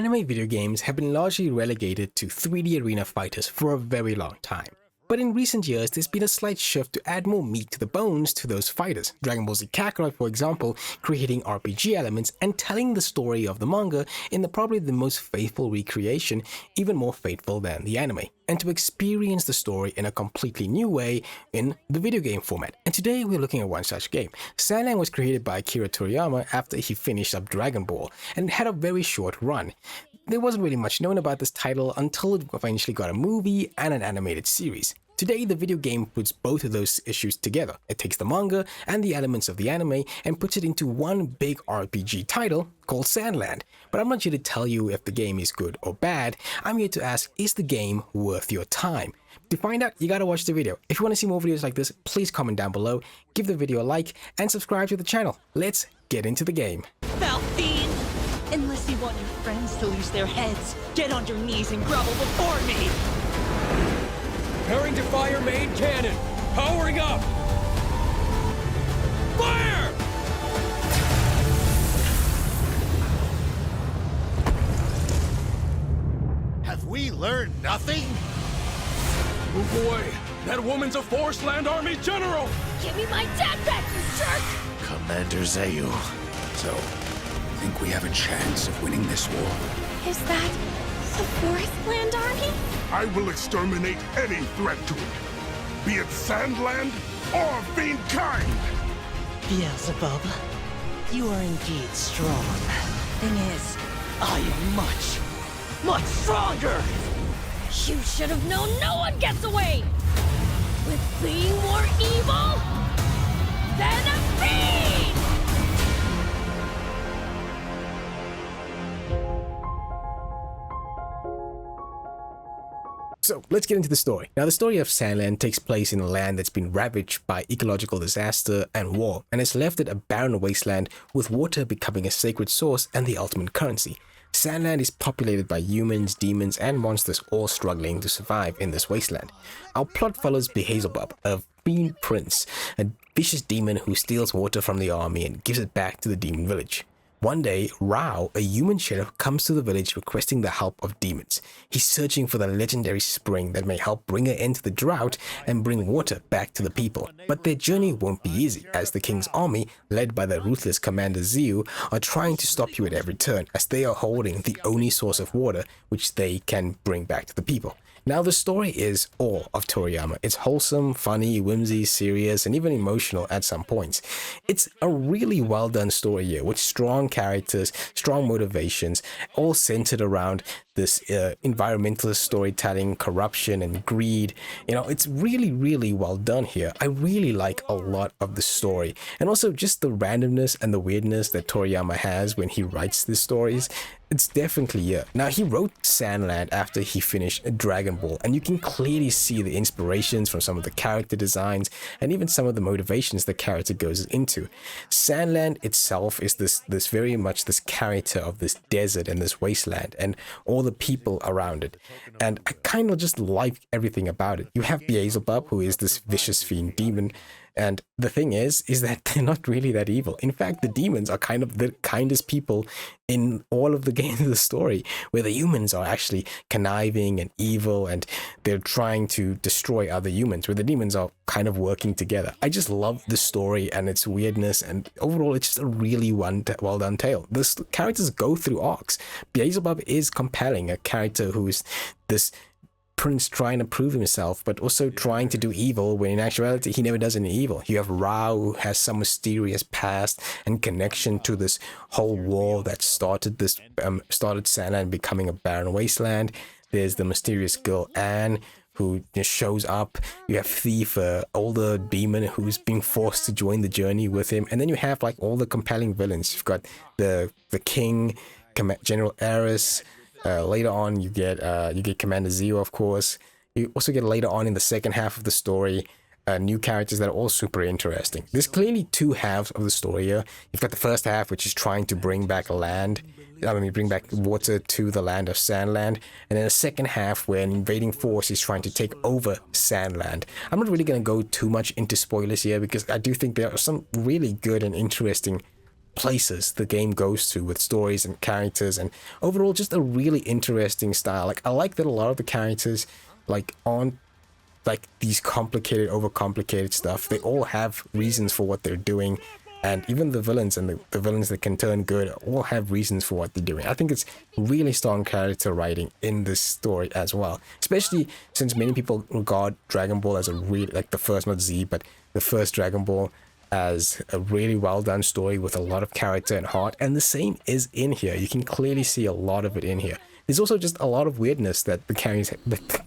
Anime video games have been largely relegated to 3D arena fighters for a very long time. But in recent years, there's been a slight shift to add more meat to the bones to those fighters. Dragon Ball Z Kakarot, for example, creating RPG elements and telling the story of the manga in probably the most faithful recreation, even more faithful than the anime, and to experience the story in a completely new way in the video game format. And today we're looking at one such game. Sandland was created by Akira Toriyama after he finished up Dragon Ball, and it had a very short run. There wasn't really much known about this title until it eventually got a movie and an animated series. Today, the video game puts both of those issues together. It takes the manga and the elements of the anime and puts it into one big RPG title called Sandland. But I'm not here to tell you if the game is good or bad. I'm here to ask, is the game worth your time? To find out, you gotta watch the video. If you want to see more videos like this, please comment down below, give the video a like, and subscribe to the channel. Let's get into the game. Foul fiend! Unless you want your friends to lose their heads, get on your knees and grovel before me! Preparing to fire main cannon! Powering up! Fire! Have we learned nothing? Move away! That woman's a Forest Land Army general! Give me my dad back, you jerk! Commander Zayu. So, think we have a chance of winning this war? Is that the Forest Land Army? I will exterminate any threat to it, be it Sandland or Fiendkind! Beelzebub, you are indeed strong. Thing is, I am much, much stronger! You should have known no one gets away with being more evil than a fiend! So let's get into the story. Now, the story of Sandland takes place in a land that's been ravaged by ecological disaster and war, and has left it a barren wasteland with water becoming a sacred source and the ultimate currency. Sandland is populated by humans, demons, and monsters all struggling to survive in this wasteland. Our plot follows Beelzebub, a fiend prince, a vicious demon who steals water from the army and gives it back to the demon village. One day, Rao, a human sheriff, comes to the village requesting the help of demons. He's searching for the legendary spring that may help bring an end to the drought and bring water back to the people. But their journey won't be easy, as the king's army, led by the ruthless Commander Zayu, are trying to stop you at every turn, as they are holding the only source of water which they can bring back to the people. Now, the story is all of Toriyama. It's wholesome, funny, whimsy, serious, and even emotional at some points. It's a really well done story here, with strong characters, strong motivations, all centered around this environmentalist storytelling, corruption, and greed. You know, it's really, really well done here. I really like a lot of the story, and also just the randomness and the weirdness that Toriyama has when he writes these stories. It's definitely here. Now, he wrote Sandland after he finished Dragon Ball, and you can clearly see the inspirations from some of the character designs and even some of the motivations the character goes into. Sandland itself is this very much this character of this desert and this wasteland and all the people around it. And I kind of just like everything about it. You have Beelzebub, who is this vicious fiend demon. And the thing is that they're not really that evil. In fact, the demons are kind of the kindest people in all of the games of the story, where the humans are actually conniving and evil and they're trying to destroy other humans, where the demons are kind of working together. I just love the story and its weirdness, and overall it's just a really well done tale. The characters go through arcs. Beelzebub is compelling, a character who is this prince trying to prove himself, but also trying to do evil when in actuality he never does any evil. You have Rao, who has some mysterious past and connection to this whole war that started Sandland becoming a barren wasteland. There's the mysterious girl Anne, who just shows up. You have Thief, an older demon who's being forced to join the journey with him, and then you have like all the compelling villains. You've got the king, General Aris. Later on, you get Commander Zayu, of course. You also get later on in the second half of the story new characters that are all super interesting. There's clearly two halves of the story here. You've got the first half, which is trying to bring back bring back water to the land of Sandland, and then the second half where an invading force is trying to take over Sandland. I'm not really going to go too much into spoilers here because I do think there are some really good and interesting places the game goes to with stories and characters, and overall just a really interesting style. Like, I like that a lot of the characters like aren't like these complicated, overcomplicated stuff. They all have reasons for what they're doing, and even the villains and the villains that can turn good all have reasons for what they're doing. I think it's really strong character writing in this story as well, especially since many people regard Dragon Ball as a really, like the first, not Z, but the first Dragon Ball, as a really well done story with a lot of character and heart, and the same is in here. You can clearly see a lot of it in here. There's also just a lot of weirdness that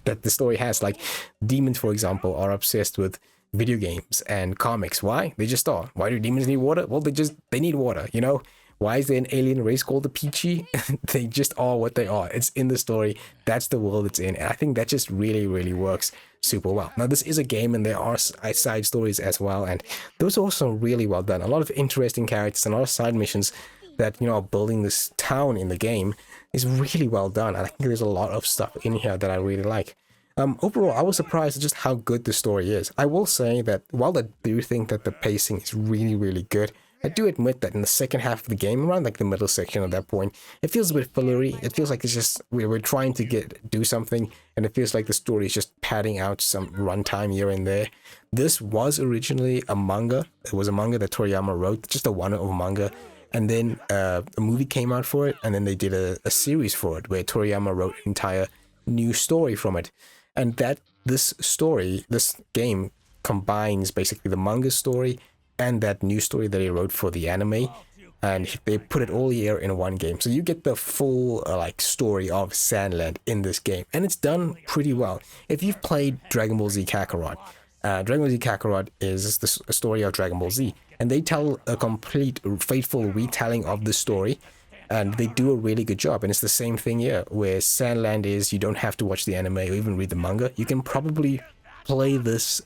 that the story has. Like, demons, for example, are obsessed with video games and comics. Why? They just are. Why do demons need water? Well, they need water, you know? Why is there an alien race called the Peachy? They just are what they are. It's in the story. That's the world it's in. And I think that just really, really works super well. Now, this is a game and there are side stories as well. And those are also really well done. A lot of interesting characters and a lot of side missions that, you know, are building this town in the game is really well done. And I think there's a lot of stuff in here that I really like. Overall, I was surprised at just how good the story is. I will say that while I do think that the pacing is really, really good, I do admit that in the second half of the game, around like the middle section at that point, it feels a bit fillery. It feels like it's just, we're trying to do something, and it feels like the story is just padding out some runtime here and there. This was originally a manga. It was a manga that Toriyama wrote, just a one-off manga. And then a movie came out for it, and then they did a series for it where Toriyama wrote an entire new story from it. And this game combines basically the manga story and that new story that he wrote for the anime, and they put it all here in one game. So you get the full like story of Sandland in this game, and it's done pretty well. If you've played Dragon Ball Z Kakarot, Dragon Ball Z Kakarot is the story of Dragon Ball Z, and they tell a complete faithful retelling of the story, and they do a really good job. And it's the same thing here, where Sandland is, you don't have to watch the anime or even read the manga. You can probably play this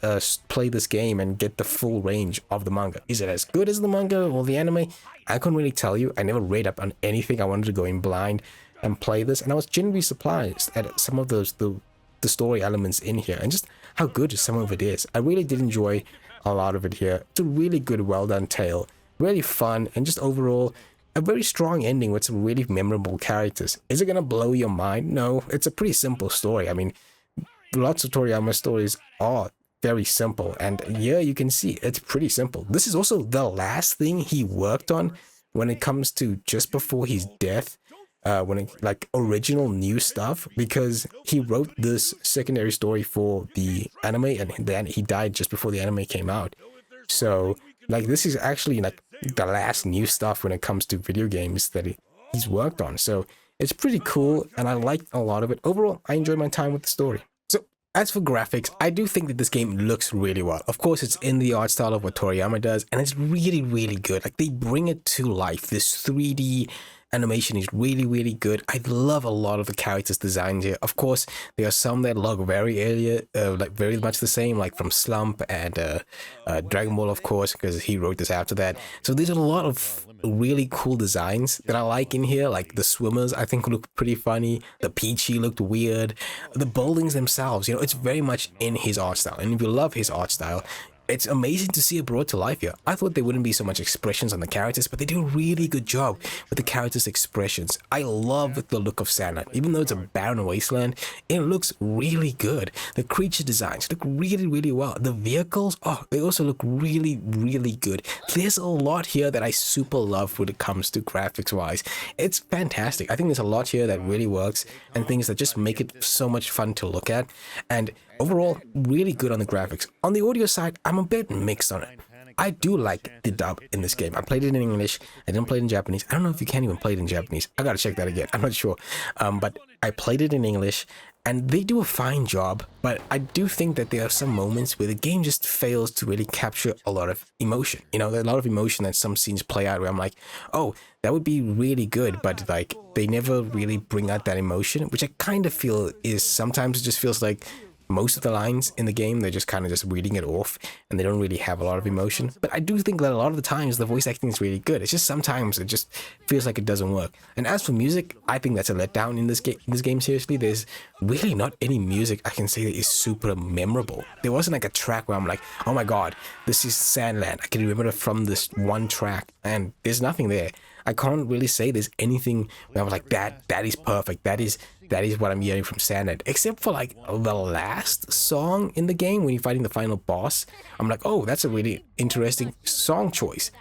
game and get the full range of the manga. Is it as good as the manga or the anime? I couldn't really tell you. I never read up on anything. I wanted to go in blind and play this, and I was genuinely surprised at some of those the story elements in here and just how good some of it is. I really did enjoy a lot of it here. It's a really good, well done tale, really fun, and just overall a very strong ending with some really memorable characters. Is it gonna blow your mind? No, it's a pretty simple story. I mean, lots of Toriyama stories are very simple, and here you can see it's pretty simple. This is also the last thing he worked on when it comes to just before his death, like original new stuff, because he wrote this secondary story for the anime, and then he died just before the anime came out. So like, this is actually like the last new stuff when it comes to video games that he's worked on. So it's pretty cool, and I liked a lot of it. Overall, I enjoyed my time with the story. So as for graphics, I do think that this game looks really well. Of course, it's in the art style of what Toriyama does, and it's really, really good. Like, they bring it to life. This 3D animation is really, really good. I love a lot of the characters' designs here. Of course, there are some that look like very much the same, like from Slump and Dragon Ball, of course, because he wrote this after that. So there's a lot of really cool designs that I like in here. Like the swimmers, I think, look pretty funny. The Peachy looked weird. The buildings themselves, you know, it's very much in his art style. And if you love his art style, it's amazing to see it brought to life here. I thought there wouldn't be so much expressions on the characters, but they do a really good job with the characters' expressions. I love the look of Sandland. Even though it's a barren wasteland, it looks really good. The creature designs look really, really well. The vehicles, oh, they also look really, really good. There's a lot here that I super love when it comes to graphics-wise. It's fantastic. I think there's a lot here that really works, and things that just make it so much fun to look at. And overall, really good on the graphics. On the audio side, I'm a bit mixed on it. I do like the dub in this game. I played it in English. I didn't play it in Japanese. I don't know if you can even play it in Japanese. I gotta check that again. I'm not sure. But I played it in English, and they do a fine job. But I do think that there are some moments where the game just fails to really capture a lot of emotion. You know, there's a lot of emotion that some scenes play out where I'm like, oh, that would be really good, but like, they never really bring out that emotion, which I kind of feel is sometimes it just feels like most of the lines in the game, they're just kind of just reading it off and they don't really have a lot of emotion. But I do think that a lot of the times the voice acting is really good. It's just sometimes it just feels like it doesn't work. And as for music, I think that's a letdown in this game. Seriously, there's really not any music I can say that is super memorable. There wasn't like a track where I'm like, oh my god, this is Sandland. I can remember it from this one track, and there's nothing there. I can't really say there's anything where I was like, that is perfect. That is what I'm hearing from Sandland, except for like the last song in the game when you're fighting the final boss. I'm like, oh, that's a really interesting song choice.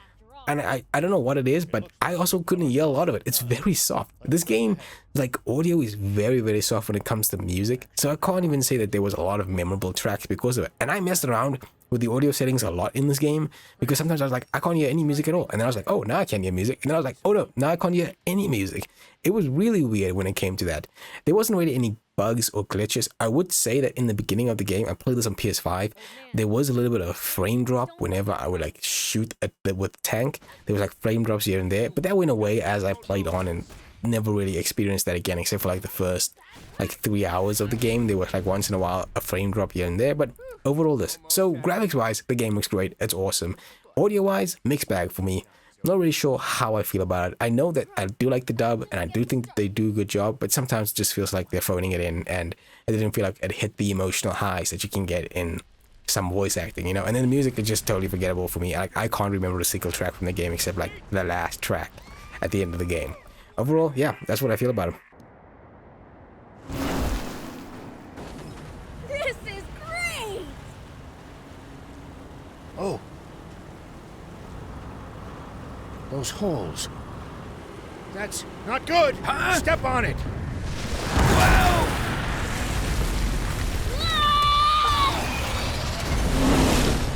And I don't know what it is, but I also couldn't hear a lot of it. It's very soft. This game, like, audio is very, very soft when it comes to music. So I can't even say that there was a lot of memorable tracks because of it. And I messed around with the audio settings a lot in this game because sometimes I was like, I can't hear any music at all. And then I was like, oh, now I can hear music. And then I was like, oh no, now I can't hear any music. It was really weird when it came to that. There wasn't really any bugs or glitches. I would say that in the beginning of the game, I played this on PS5, there was a little bit of a frame drop whenever I would like shoot with the tank. There was like frame drops here and there, but that went away as I played on and never really experienced that again, except for like the first like 3 hours of the game. There was like once in a while a frame drop here and there, but overall this. So graphics wise, the game looks great. It's awesome. Audio wise, mixed bag for me. I'm not really sure how I feel about it. I know that I do like the dub and I do think that they do a good job, but sometimes it just feels like they're phoning it in and it didn't feel like it hit the emotional highs that you can get in some voice acting, you know. And then the music is just totally forgettable for me. I can't remember a single track from the game except like the last track at the end of the game. Overall, yeah, that's what I feel about it. This is great! Oh. Those holes. That's not good. Huh? Step on it.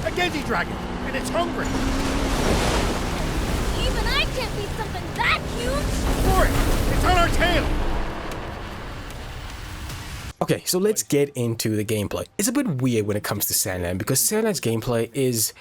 A Genji dragon, and it's hungry. Even I can't beat something that huge! For it! It's on our tail! Okay, so let's get into the gameplay. It's a bit weird when it comes to Sandland because Sandland's gameplay is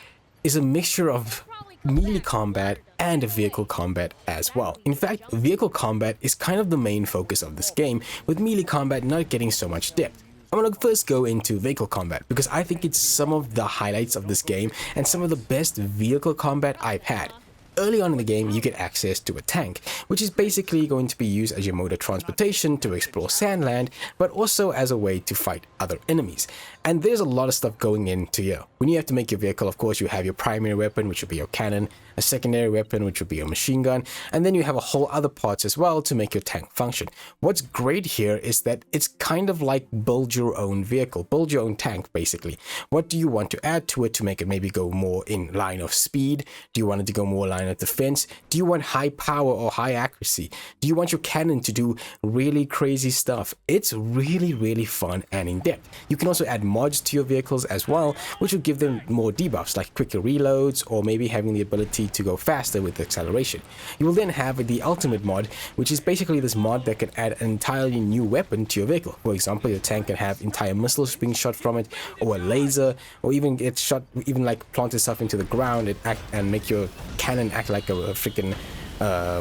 a mixture of melee combat and vehicle combat as well. In fact, vehicle combat is kind of the main focus of this game, with melee combat not getting so much depth. I'm gonna first go into vehicle combat because I think it's some of the highlights of this game and some of the best vehicle combat I've had. Early on in the game, you get access to a tank, which is basically going to be used as your mode of transportation to explore Sandland, but also as a way to fight other enemies. And there's a lot of stuff going into here. When you have to make your vehicle, of course, you have your primary weapon, which will be your cannon, a secondary weapon, which will be your machine gun, and then you have a whole other parts as well to make your tank function. What's great here is that it's kind of like build your own vehicle, build your own tank, basically. What do you want to add to it to make it maybe go more in line of speed? Do you want it to go more line of defense? Do you want high power or high accuracy? Do you want your cannon to do really crazy stuff? It's really, really fun and in-depth. You can also add mods to your vehicles as well, which will give them more debuffs like quicker reloads or maybe having the ability to go faster with acceleration. You will then have the ultimate mod, which is basically this mod that can add an entirely new weapon to your vehicle. For example, your tank can have entire missiles being shot from it, or a laser, or even get shot, even like plant itself into the ground and make your cannon act like a freaking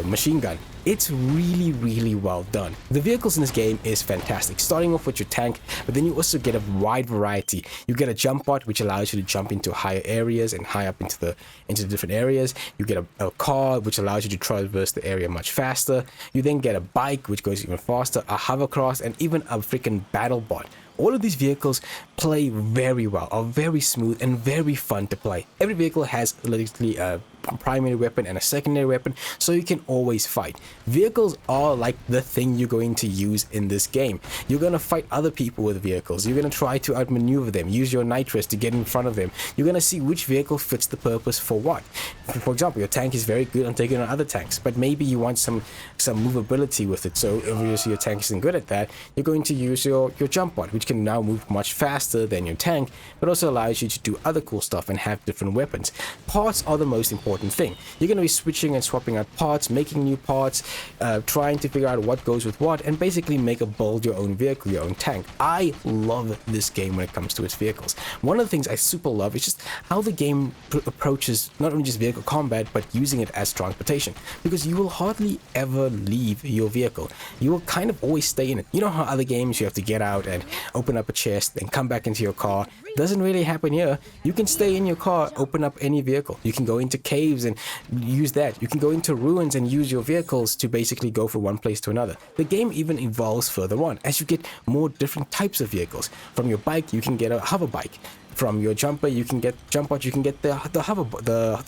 machine gun. It's really, really well done. The vehicles in this game is fantastic, starting off with your tank, but then you also get a wide variety. You get a jump bot, which allows you to jump into higher areas and high up into the different areas. You get a car, which allows you to traverse the area much faster. You then get a bike, which goes even faster, a hovercraft, and even a freaking battle bot. All of these vehicles play very well, are very smooth and very fun to play. Every vehicle has literally a primary weapon and a secondary weapon, so you can always fight. Vehicles are like the thing you're going to use in this game. You're going to fight other people with vehicles. You're going to try to outmaneuver them, use your nitrous to get in front of them. You're going to see which vehicle fits the purpose for what. For example, your tank is very good on taking on other tanks, but maybe you want some movability with it. So if your tank isn't good at that, you're going to use your jump bot, which can now move much faster than your tank, but also allows you to do other cool stuff and have different weapons. Parts are the most important thing. You're going to be switching and swapping out parts, making new parts, trying to figure out what goes with what, and basically make a build your own vehicle, your own tank. I love this game when it comes to its vehicles. One of the things I super love is just how the game approaches not only just vehicle combat, but using it as transportation, because you will hardly ever leave your vehicle. You will kind of always stay in it. You know how other games you have to get out and, open up a chest, then come back into your car. Doesn't really happen here. You can stay in your car, open up any vehicle. You can go into caves and use that. You can go into ruins and use your vehicles to basically go from one place to another. The game even evolves further on as you get more different types of vehicles. From your bike, you can get a hover bike. From your jumper, you can get the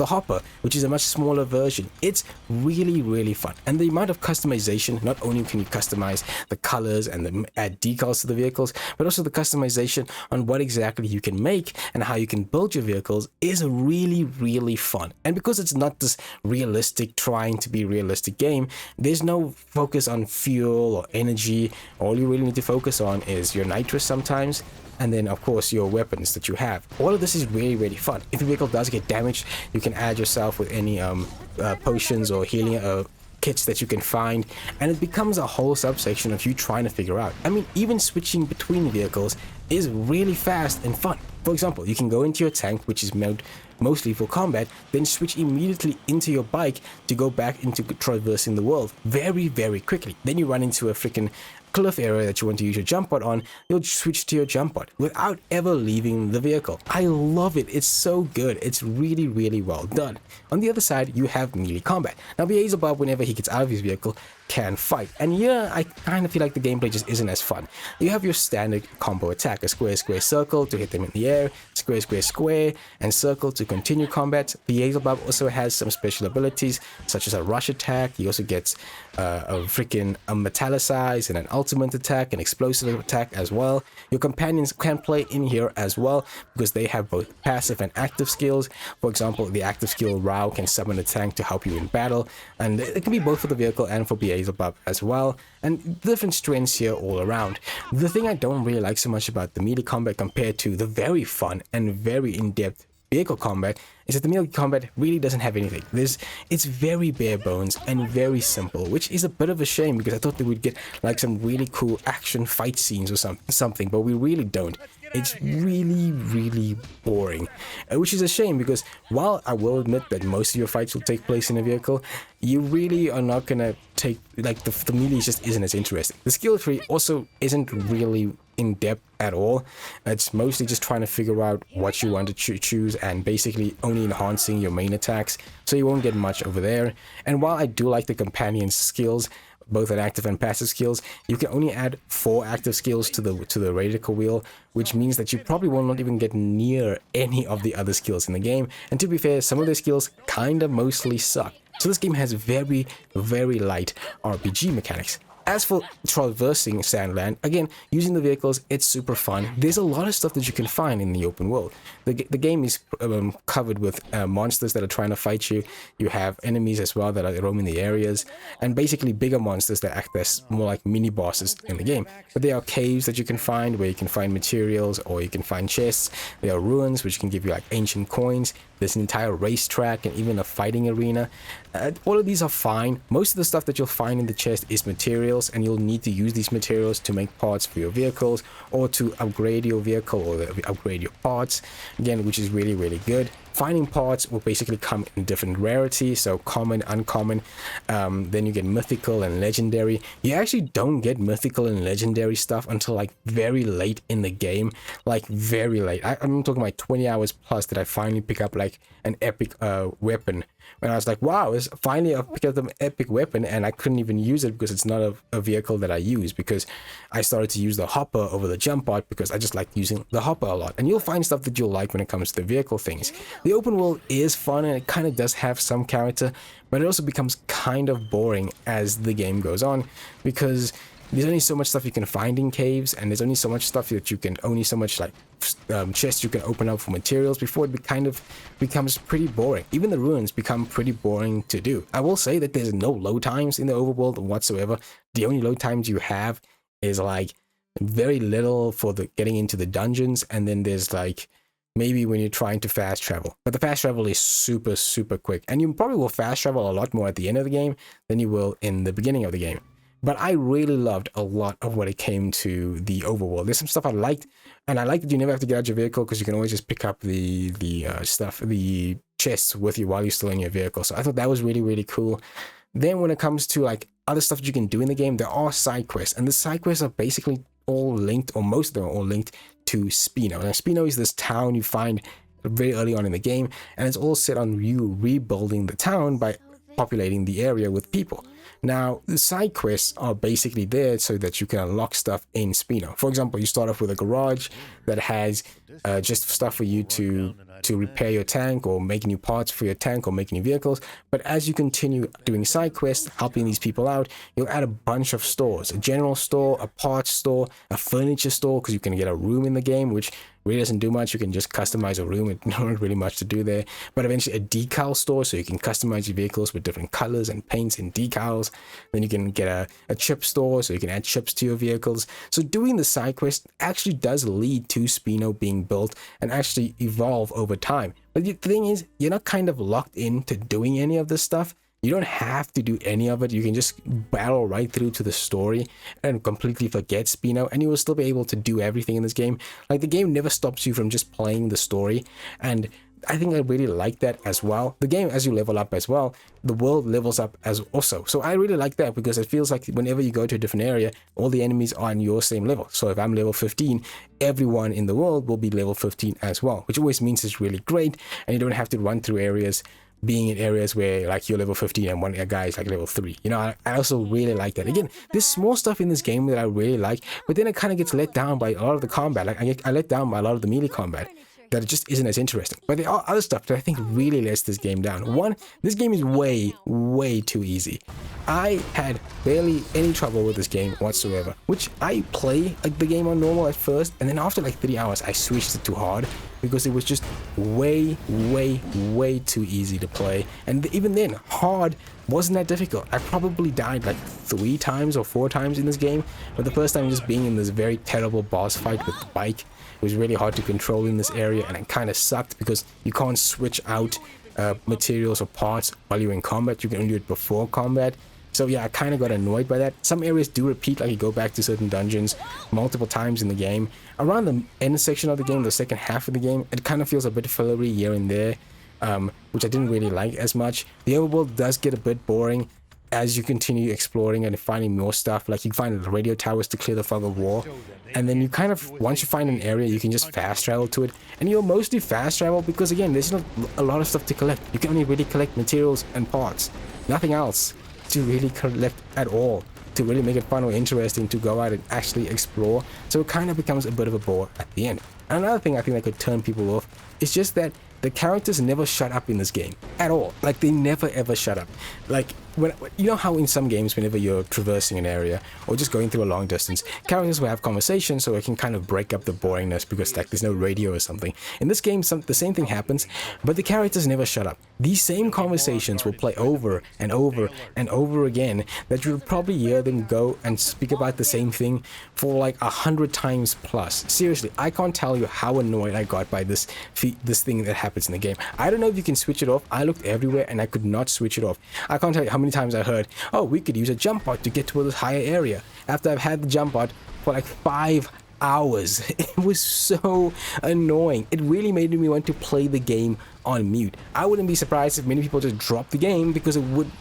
hopper, which is a much smaller version. It's really fun, and the amount of customization. Not only can you customize the colors and add decals to the vehicles, but also the customization on what exactly you can make and how you can build your vehicles is really fun. And because it's not this realistic, trying to be realistic game, there's no focus on fuel or energy. All you really need to focus on is your nitrous sometimes, and then of course your weapons that you have. All of this is really fun. If the vehicle does get damaged, you can add yourself with any potions or healing kits that you can find, and it becomes a whole subsection of you trying to figure out. I mean, even switching between vehicles is really fast and fun. For example, you can go into your tank, which is made mostly for combat, then switch immediately into your bike to go back into traversing the world very quickly. Then you run into a freaking cliff area that you want to use your jump pod on, you'll switch to your jump pod without ever leaving the vehicle. I love it. It's so good. It's really well done. On the other side, you have melee combat. Now, Beelzebub, whenever he gets out of his vehicle, can fight. And yeah, I kind of feel like the gameplay just isn't as fun. You have your standard combo attack, a square, circle to hit them in the air, square, and circle to continue combat. Beelzebub also has some special abilities, such as a rush attack. He also gets a freaking metallicize and an ultimate attack, an explosive attack as well. Your companions can play in here as well, because they have both passive and active skills. For example, the active skill Rao can summon a tank to help you in battle, and it can be both for the vehicle and for Beelzebub as well, and different strengths here all around. The thing I don't really like so much about the melee combat compared to the very fun and very in-depth vehicle combat is that the melee combat really doesn't have anything. It's very bare bones and very simple, which is a bit of a shame, because I thought they would get like some really cool action fight scenes or something, but we really don't. It's really boring, which is a shame, because while I will admit that most of your fights will take place in a vehicle, you really are not gonna take, like, the melee just isn't as interesting. The skill tree also isn't really in depth at all. It's mostly just trying to figure out what you want to choose and basically only enhancing your main attacks, so you won't get much over there. And while I do like the companion skills, both an active and passive skills, you can only add 4 active skills to the radical wheel, which means that you probably will not even get near any of the other skills in the game. And to be fair, some of the skills kind of mostly suck. So this game has very light RPG mechanics. As for traversing Sandland, again, using the vehicles, it's super fun. There's a lot of stuff that you can find in the open world. The game is covered with monsters that are trying to fight you. You have enemies as well that are roaming the areas, and basically bigger monsters that act as more like mini bosses in the game. But there are caves that you can find where you can find materials, or you can find chests. There are ruins which can give you like ancient coins. There's an entire racetrack and even a fighting arena. All of these are fine. Most of the stuff that you'll find in the chest is materials, and you'll need to use these materials to make parts for your vehicles, or to upgrade your vehicle, or upgrade your parts, again, which is really good. Finding parts will basically come in different rarities, so common, uncommon, then you get mythical and legendary. You actually don't get mythical and legendary stuff until like very late in the game, like very late. I'm talking like 20 hours plus that I finally pick up like an epic weapon. When I was like, wow, it's finally I picked up an epic weapon, and I couldn't even use it because it's not a vehicle that I use, because I started to use the hopper over the jump pod because I just like using the hopper a lot. And you'll find stuff that you'll like when it comes to the vehicle things. The open world is fun, and it kind of does have some character, but it also becomes kind of boring as the game goes on, because there's only so much stuff you can find in caves, and there's only so much stuff that you can, only so much like chests you can open up for materials before it kind of becomes pretty boring. Even the ruins become pretty boring to do. I will say that there's no load times in the overworld whatsoever. The only load times you have is like very little for the getting into the dungeons, and then there's like maybe when you're trying to fast travel, but the fast travel is super quick, and you probably will fast travel a lot more at the end of the game than you will in the beginning of the game. But I really loved a lot of what it came to the overworld. There's some stuff I liked, and I like that you never have to get out your vehicle, because you can always just pick up the chests with you while you're still in your vehicle. So I thought that was really cool. Then when it comes to like other stuff that you can do in the game, there are side quests, and the side quests are basically all linked, or most of them are all linked to Spino. Now, Spino is this town you find very early on in the game, and it's all set on you rebuilding the town by populating the area with people. Now, the side quests are basically there so that you can unlock stuff in Spino. For example, you start off with a garage that has just stuff for you to repair your tank, or make new parts for your tank, or make new vehicles. But as you continue doing side quests, helping these people out, you'll add a bunch of stores: a general store, a parts store, a furniture store, because you can get a room in the game, which really doesn't do much. You can just customize a room, it's not really much to do there. But eventually a decal store, so you can customize your vehicles with different colors and paints and decals. Then you can get a chip store, so you can add chips to your vehicles. So doing the side quest actually does lead to Spino being built and actually evolve over time. But the thing is, you're not kind of locked into doing any of this stuff. You don't have to do any of it. You can just battle right through to the story and completely forget Spino, and you will still be able to do everything in this game. Like, the game never stops you from just playing the story, and I think I really like that as well. The game, as you level up as well, the world levels up as also. So I really like that, because it feels like whenever you go to a different area, all the enemies are on your same level. So if I'm level 15, everyone in the world will be level 15 as well, which always means it's really great, and you don't have to run through areas being in areas where like you're level 15 and one guy is like level 3. You know, I also really like that. Again, there's small stuff in this game that I really like, but then it kind of gets let down by a lot of the combat. Like I let down by a lot of the melee combat, that it just isn't as interesting. But there are other stuff that I think really lets this game down. One, this game is way too easy. I had barely any trouble with this game whatsoever, which I play like the game on normal at first, and then after like 3 hours I switched it to hard, because it was just way too easy to play. And even then, hard wasn't that difficult. I probably died like 3 times or 4 times in this game, but the first time just being in this very terrible boss fight with the bike, it was really hard to control in this area, and it kind of sucked because you can't switch out materials or parts while you're in combat. You can only do it before combat. So yeah, I kind of got annoyed by that. Some areas do repeat, like you go back to certain dungeons multiple times in the game. Around the end section of the game, the second half of the game, it kind of feels a bit fillery here and there, which I didn't really like as much. The overworld does get a bit boring as you continue exploring and finding more stuff. Like you find the radio towers to clear the fog of war, and then you kind of, once you find an area, you can just fast travel to it, and you'll mostly fast travel because again, there's not a lot of stuff to collect. You can only really collect materials and parts, nothing else to really collect at all to really make it fun or interesting to go out and actually explore. So it kind of becomes a bit of a bore at the end. Another thing I think that could turn people off is just that the characters never shut up in this game at all. Like, they never ever shut up. Like, when you know how in some games, whenever you're traversing an area or just going through a long distance, characters will have conversations, so it can kind of break up the boringness because like there's no radio or something. In this game, the same thing happens, but the characters never shut up. These same conversations will play over and over and over again, that you'll probably hear them go and speak about the same thing for like 100 times plus. Seriously, I can't tell you how annoyed I got by this thing that happens in the game. I don't know if you can switch it off. I looked everywhere and I could not switch it off. I can't tell you how many times I heard, oh, we could use a jump bot to get to this higher area, after I've had the jump bot for like 5 hours. It was so annoying. It really made me want to play the game on mute. I wouldn't be surprised if many people just dropped the game because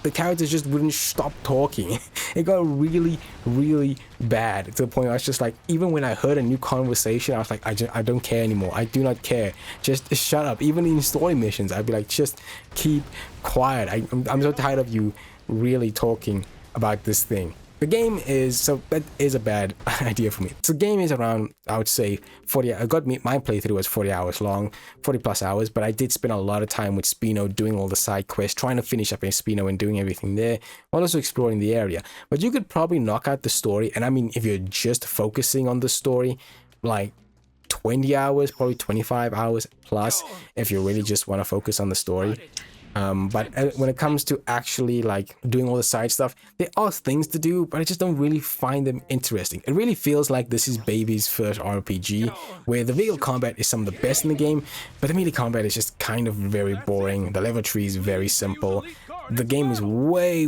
the characters just wouldn't stop talking. It got really bad to the point where I was just like, even when I heard a new conversation, I was like, I don't care anymore. I do not care. Just shut up. Even in story missions, I'd be like, just keep quiet. I'm so tired of you really talking about this thing. The game is, so that is a bad idea for me. So the game is around, I would say 40, my playthrough was 40 hours long, 40 plus hours, but I did spend a lot of time with Spino doing all the side quests, trying to finish up in Spino and doing everything there, while also exploring the area. But you could probably knock out the story, and I mean, if you're just focusing on the story, like 20 hours, probably 25 hours plus, if you really just want to focus on the story. But when it comes to actually like doing all the side stuff, there are things to do, but I just don't really find them interesting. It really feels like this is baby's first RPG, where the vehicle combat is some of the best in the game, but the melee combat is just kind of very boring. The level tree is very simple. The game is way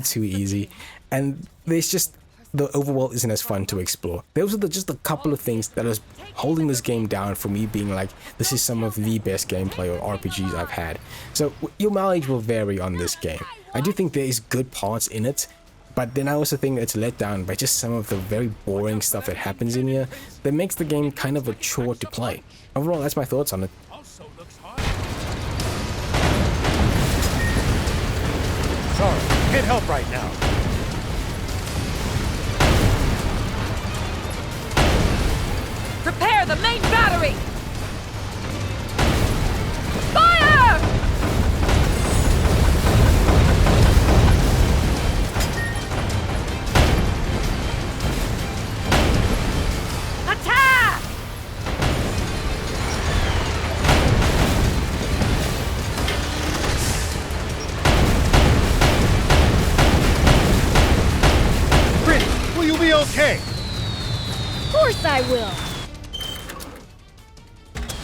too easy, and there's just, the overworld isn't as fun to explore. Those are just a couple of things that was holding this game down for me being like, this is some of the best gameplay or RPGs I've had. So your mileage will vary on this game. I do think there is good parts in it, But then I also think it's let down by just some of the very boring stuff that happens in here that makes the game kind of a chore to play. Overall, that's my thoughts on it. Sorry, can't help right now. Prepare the main battery! Fire! Attack! Pretty, will you be okay? Of course I will.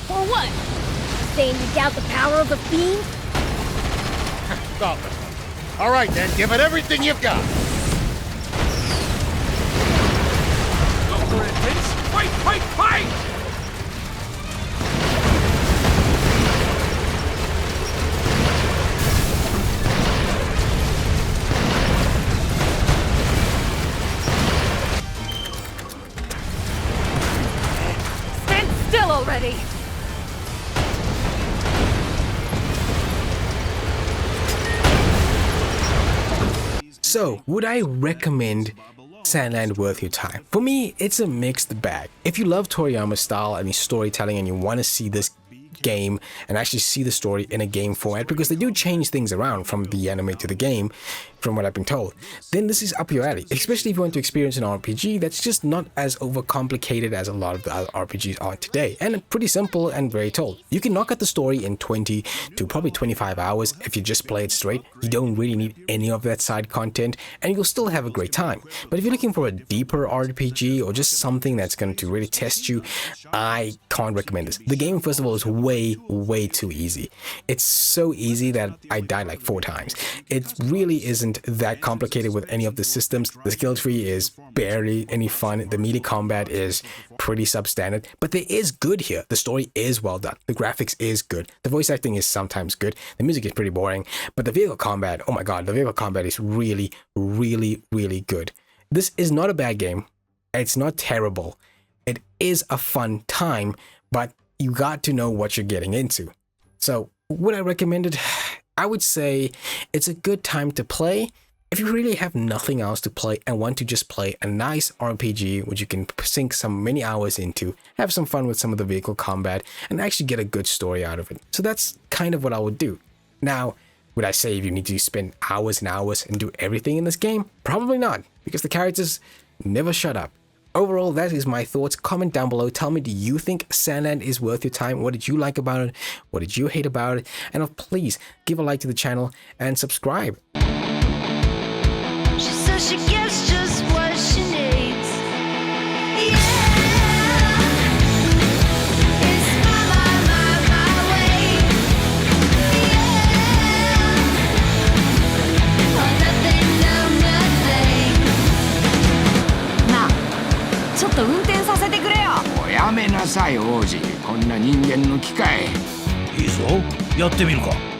For what? Saying you doubt the power of the fiend? Stop it. All right then, give it everything you've got. Go for it, Vince! Fight, fight, fight! Stand still already! So, would I recommend Sandland worth your time? For me, it's a mixed bag. If you love Toriyama's style and his storytelling and you want to see this game and actually see the story in a game format, because they do change things around from the anime to the game, from what I've been told, then this is up your alley, especially if you want to experience an RPG that's just not as overcomplicated as a lot of the other RPGs are today, and pretty simple and very told. You can knock out the story in 20 to probably 25 hours if you just play it straight. You don't really need any of that side content, and you'll still have a great time. But if you're looking for a deeper RPG or just something that's going to really test you, I can't recommend this. The game, first of all, is way too easy. It's so easy that I died like 4 times. It really isn't that complicated with any of the systems. The skill tree is barely any fun. The melee combat is pretty substandard, but there is good here. The story is well done. The graphics is good. The voice acting is sometimes good. The music is pretty boring, but the vehicle combat, oh my god, the vehicle combat is really good. This is not a bad game. It's not terrible. It is a fun time, but you got to know what you're getting into. So, would I recommend it? I would say it's a good time to play if you really have nothing else to play and want to just play a nice RPG which you can sink some many hours into, have some fun with some of the vehicle combat, and actually get a good story out of it. So that's kind of what I would do. Now, would I say if you need to spend hours and hours and do everything in this game? Probably not, because the characters never shut up. Overall, that is my thoughts. Comment down below. Tell me, do you think Sandland is worth your time? What did you like about it? What did you hate about it? And please give a like to the channel and subscribe. She says she gets just what she needs. Yeah, it's my way. Yeah, oh, nothing, no, nothing. なあ、ちょっと運転させてくれよ。おやめなさい王子、こんな人間の機械。いいぞ、やってみるか。